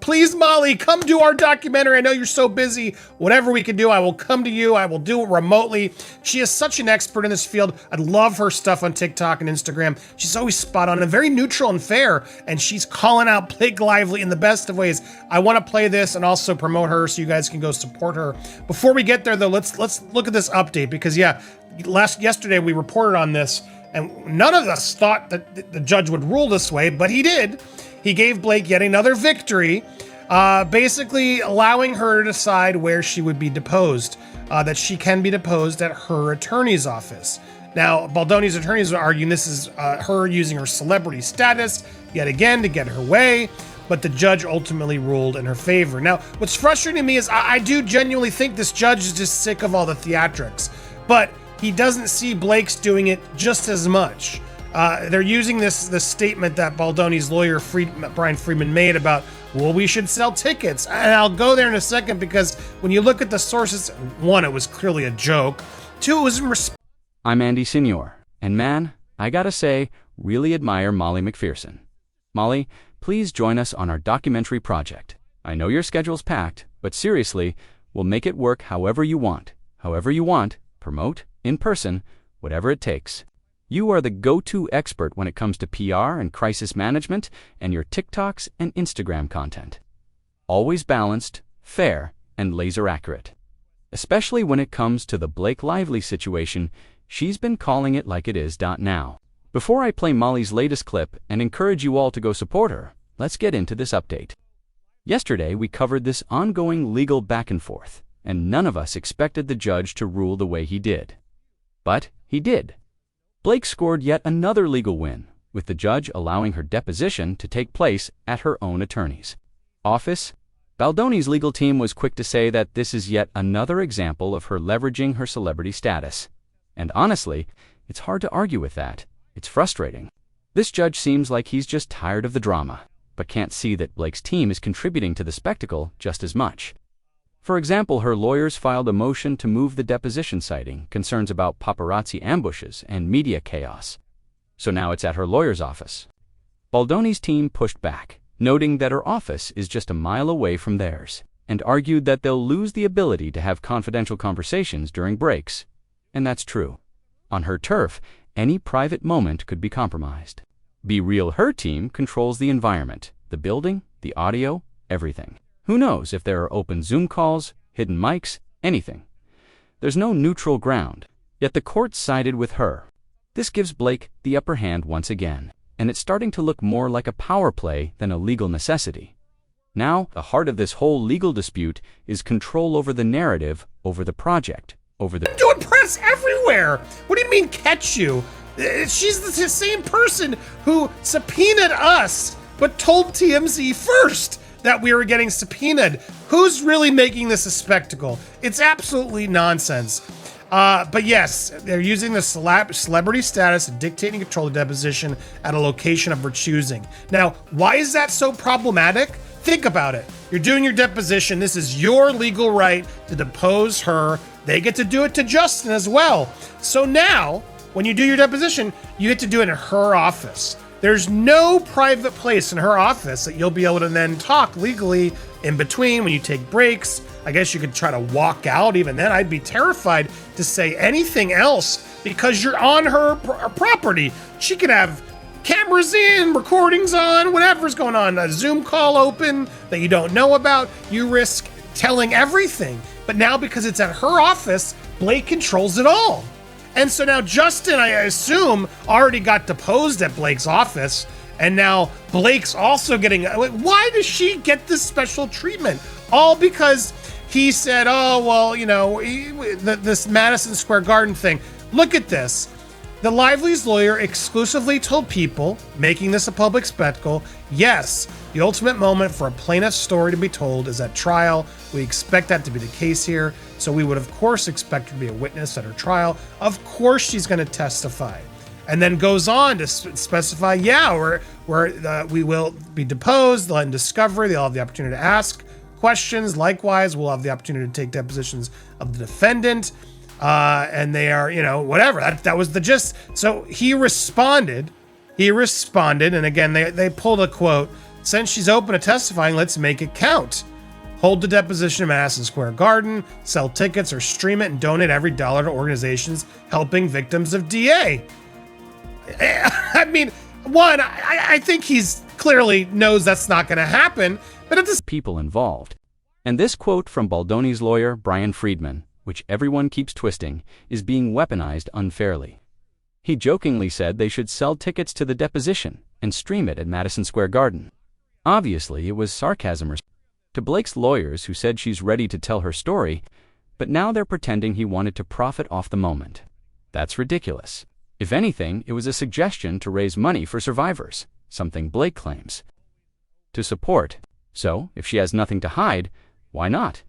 Please, Molly, come do our documentary. I know you're so busy. Whatever we can do, I will come to you. I will do it remotely. She is such an expert in this field. I love her stuff on TikTok and Instagram. She's always spot on and very neutral and fair. And she's calling out Blake Lively in the best of ways. I want to play this and also promote her so you guys can go support her. Before we get there, though, let's look at this update because, yeah, yesterday we reported on this and none of us thought that the judge would rule this way, but he did. He gave Blake yet another victory, basically allowing her to decide where she would be deposed, that she can be deposed at her attorney's office. Now, Baldoni's attorneys are arguing this is her using her celebrity status yet again to get her way, but the judge ultimately ruled in her favor. Now, what's frustrating to me is I do genuinely think this judge is just sick of all the theatrics, but he doesn't see Blake's doing it just as much. They're using this statement that Baldoni's lawyer, Brian Friedman, made about, well, we should sell tickets. And I'll go there in a second because when you look at the sources, one, it was clearly a joke. Two, it was in response. I'm Andy Senior, and man, I gotta say, really admire Molly McPherson. Molly, please join us on our documentary project. I know your schedule's packed, but seriously, we'll make it work however you want. However you want, promote, in person, whatever it takes. You are the go-to expert when it comes to PR and crisis management and your TikToks and Instagram content. Always balanced, fair, and laser accurate. Especially when it comes to the Blake Lively situation, she's been calling it like it is. Now. Before I play Molly's latest clip and encourage you all to go support her, let's get into this update. Yesterday, we covered this ongoing legal back and forth, and none of us expected the judge to rule the way he did. But he did. Blake scored yet another legal win, with the judge allowing her deposition to take place at her own attorney's office. Baldoni's legal team was quick to say that this is yet another example of her leveraging her celebrity status. And honestly, it's hard to argue with that. It's frustrating. This judge seems like he's just tired of the drama, but can't see that Blake's team is contributing to the spectacle just as much. For example, her lawyers filed a motion to move the deposition, citing concerns about paparazzi ambushes and media chaos. So now it's at her lawyer's office. Baldoni's team pushed back, noting that her office is just a mile away from theirs, and argued that they'll lose the ability to have confidential conversations during breaks. And that's true. On her turf, any private moment could be compromised. Be Real, her team controls the environment, the building, the audio, everything. Who knows if there are open Zoom calls, hidden mics, anything. There's no neutral ground, yet the court sided with her. This gives Blake the upper hand once again, and it's starting to look more like a power play than a legal necessity. Now, the heart of this whole legal dispute is control over the narrative, over the project, over the— Doing press everywhere! What do you mean catch you? She's the same person who subpoenaed us, but told TMZ first that we were getting subpoenaed. Who's really making this a spectacle? It's absolutely nonsense. But yes, they're using the celebrity status to dictate and control the deposition at a location of her choosing. Now, why is that so problematic? Think about it. You're doing your deposition. This is your legal right to depose her. They get to do it to Justin as well. So now, when you do your deposition, you get to do it in her office. There's no private place in her office that you'll be able to then talk legally in between when you take breaks. I guess you could try to walk out. Even then, I'd be terrified to say anything else because you're on her property. She could have cameras in, recordings on, whatever's going on, a Zoom call open that you don't know about. You risk telling everything. But now, because it's at her office, Blake controls it all. And so now Justin, I assume, already got deposed at Blake's office, and now Blake's also getting— why does she get this special treatment? All because he said, oh, well, you know, this Madison Square Garden thing. Look at this. The Lively's lawyer exclusively told people, making this a public spectacle, yes, the ultimate moment for a plaintiff's story to be told is at trial. We expect that to be the case here. So we would, of course, expect her to be a witness at her trial. Of course, she's going to testify. And then goes on to specify, yeah, we will be deposed. They'll end discovery. They'll have the opportunity to ask questions. Likewise, we'll have the opportunity to take depositions of the defendant. And they are, you know, whatever. That was the gist. So he responded. And again, they pulled a quote Since she's open to testifying, let's make it count. Hold the deposition in Madison Square Garden, sell tickets or stream it, and donate every dollar to organizations helping victims of DA. I mean, one, I think he's clearly knows that's not going to happen, but at this people involved. And this quote from Baldoni's lawyer, Brian Friedman, which everyone keeps twisting, is being weaponized unfairly. He jokingly said they should sell tickets to the deposition and stream it at Madison Square Garden. Obviously, it was sarcasm to Blake's lawyers, who said she's ready to tell her story, but now they're pretending he wanted to profit off the moment. That's ridiculous. If anything, it was a suggestion to raise money for survivors, something Blake claims to support. So, if she has nothing to hide, why not?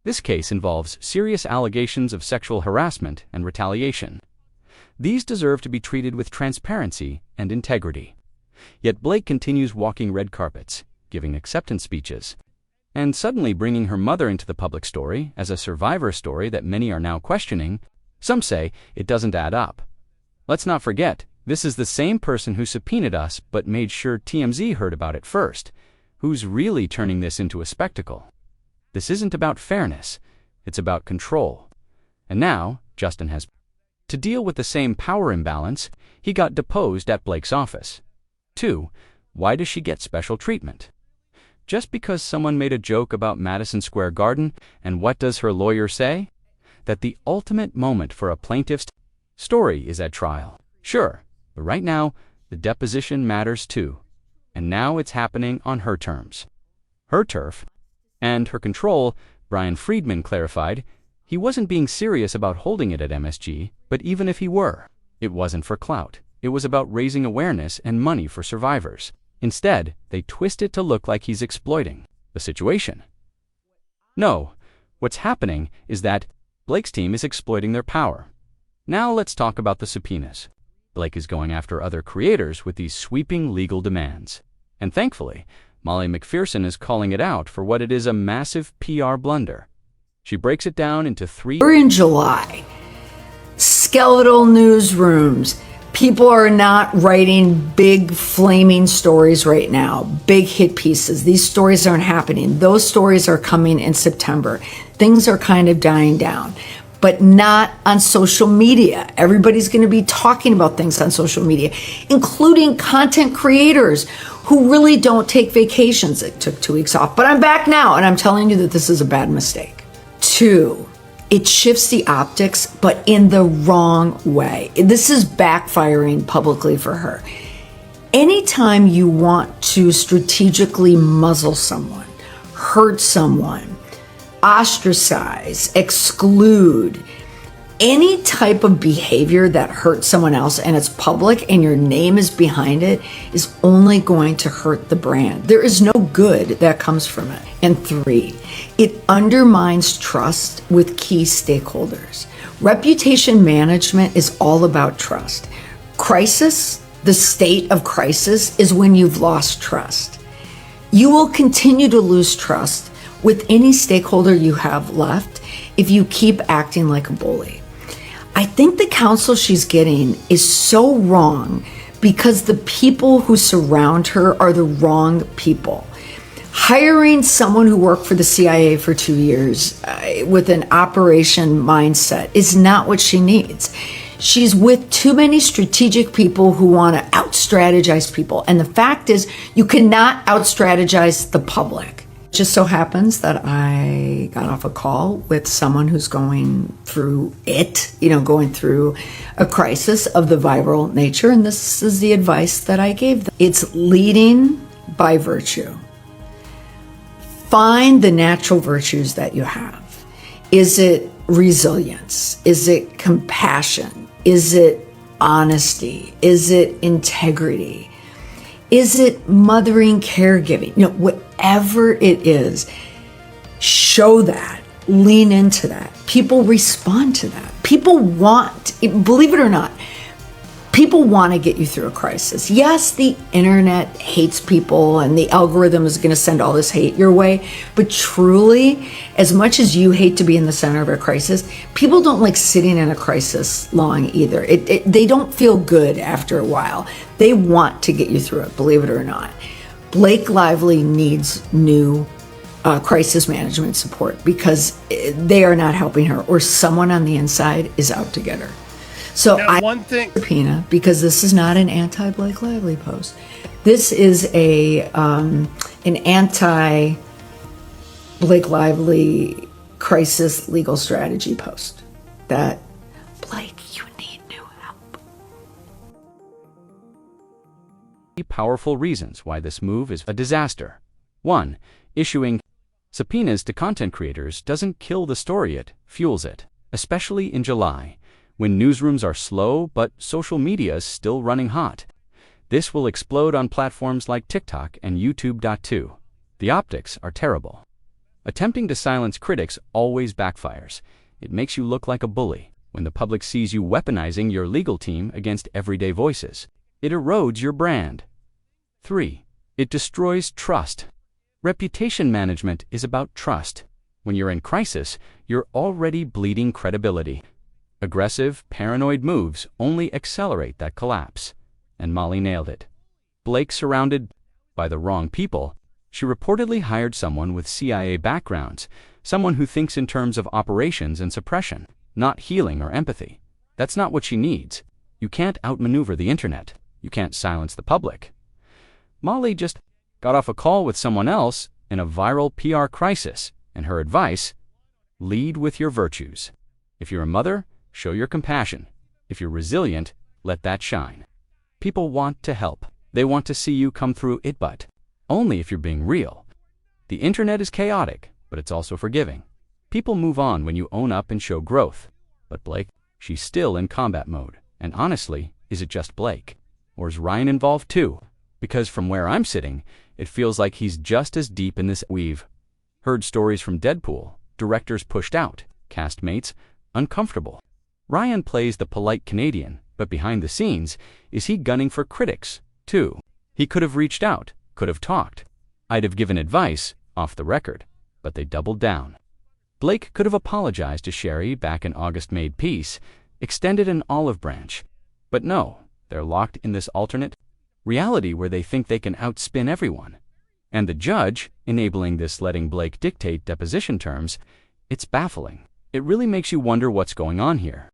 This case involves serious allegations of sexual harassment and retaliation. These deserve to be treated with transparency and integrity. Yet Blake continues walking red carpets, giving acceptance speeches, and suddenly bringing her mother into the public story as a survivor story that many are now questioning. Some say it doesn't add up. Let's not forget, this is the same person who subpoenaed us but made sure TMZ heard about it first, who's really turning this into a spectacle. This isn't about fairness, it's about control. And now, Justin has to deal with the same power imbalance. He got deposed at Blake's office. 2. Why does she get special treatment? Just because someone made a joke about Madison Square Garden, and what does her lawyer say? That the ultimate moment for a plaintiff's story is at trial. Sure, but right now, the deposition matters too. And now it's happening on her terms. Her turf. And her control. Brian Friedman clarified, he wasn't being serious about holding it at MSG, but even if he were, it wasn't for clout. It was about raising awareness and money for survivors. Instead, they twist it to look like he's exploiting the situation. No, what's happening is that Blake's team is exploiting their power. Now let's talk about the subpoenas. Blake is going after other creators with these sweeping legal demands. And thankfully, Molly McPherson is calling it out for what it is: a massive PR blunder. She breaks it down into 3. We're in July. Skeletal newsrooms. People are not writing big flaming stories right now, big hit pieces. These stories aren't happening. Those stories are coming in September. Things are kind of dying down, but not on social media. Everybody's going to be talking about things on social media, including content creators who really don't take vacations. It took 2 weeks off, but I'm back now, and I'm telling you that this is a bad mistake. 2. It shifts the optics, but in the wrong way. This is backfiring publicly for her. Anytime you want to strategically muzzle someone, hurt someone, ostracize, exclude, any type of behavior that hurts someone else and it's public and your name is behind it is only going to hurt the brand. There is no good that comes from it. And 3, it undermines trust with key stakeholders. Reputation management is all about trust. Crisis, the state of crisis, is when you've lost trust. You will continue to lose trust with any stakeholder you have left if you keep acting like a bully. I think the counsel she's getting is so wrong because the people who surround her are the wrong people. Hiring someone who worked for the CIA for 2 years with an operation mindset is not what she needs. She's with too many strategic people who want to out-strategize people. And the fact is, you cannot out-strategize the public. It just so happens that I got off a call with someone who's going through going through a crisis of the viral nature. And this is the advice that I gave them. It's leading by virtue. Find the natural virtues that you have. Is it resilience? Is it compassion? Is it honesty? Is it integrity? Is it mothering, caregiving? Whatever it is, show that, lean into that. People respond to that. People want, believe it or not, people want to get you through a crisis. Yes, the internet hates people and the algorithm is going to send all this hate your way. But truly, as much as you hate to be in the center of a crisis, people don't like sitting in a crisis long either. They don't feel good after a while. They want to get you through it, believe it or not. Blake Lively needs new crisis management support because they are not helping her, or someone on the inside is out to get her. So Now, one thing, subpoena, because this is not an anti-Blake Lively post. This is an anti-Blake Lively crisis legal strategy post. That, Blake, you need new help. Powerful reasons why this move is a disaster. 1. Issuing subpoenas to content creators doesn't kill the story, it fuels it, especially in July, when newsrooms are slow but social media is still running hot. This will explode on platforms like TikTok and YouTube. The optics are terrible. Attempting to silence critics always backfires. It makes you look like a bully when the public sees you weaponizing your legal team against everyday voices. It erodes your brand. 3. It destroys trust. Reputation management is about trust. When you're in crisis, you're already bleeding credibility. Aggressive, paranoid moves only accelerate that collapse. And Molly nailed it. Blake surrounded by the wrong people. She reportedly hired someone with CIA backgrounds, someone who thinks in terms of operations and suppression, not healing or empathy. That's not what she needs. You can't outmaneuver the internet. You can't silence the public. Molly just got off a call with someone else in a viral PR crisis, and her advice: lead with your virtues. If you're a mother, show your compassion. If you're resilient, let that shine. People want to help. They want to see you come through it, but only if you're being real. The internet is chaotic, but it's also forgiving. People move on when you own up and show growth. But Blake, she's still in combat mode. And honestly, is it just Blake? Or is Ryan involved too? Because from where I'm sitting, it feels like he's just as deep in this. We've heard stories from Deadpool, directors pushed out, castmates uncomfortable. Ryan plays the polite Canadian, but behind the scenes, is he gunning for critics, too? He could have reached out, could have talked. I'd have given advice, off the record, but they doubled down. Blake could have apologized to Sherry back in August, made peace, extended an olive branch. But no, they're locked in this alternate reality where they think they can outspin everyone. And the judge, enabling this, letting Blake dictate deposition terms, it's baffling. It really makes you wonder what's going on here.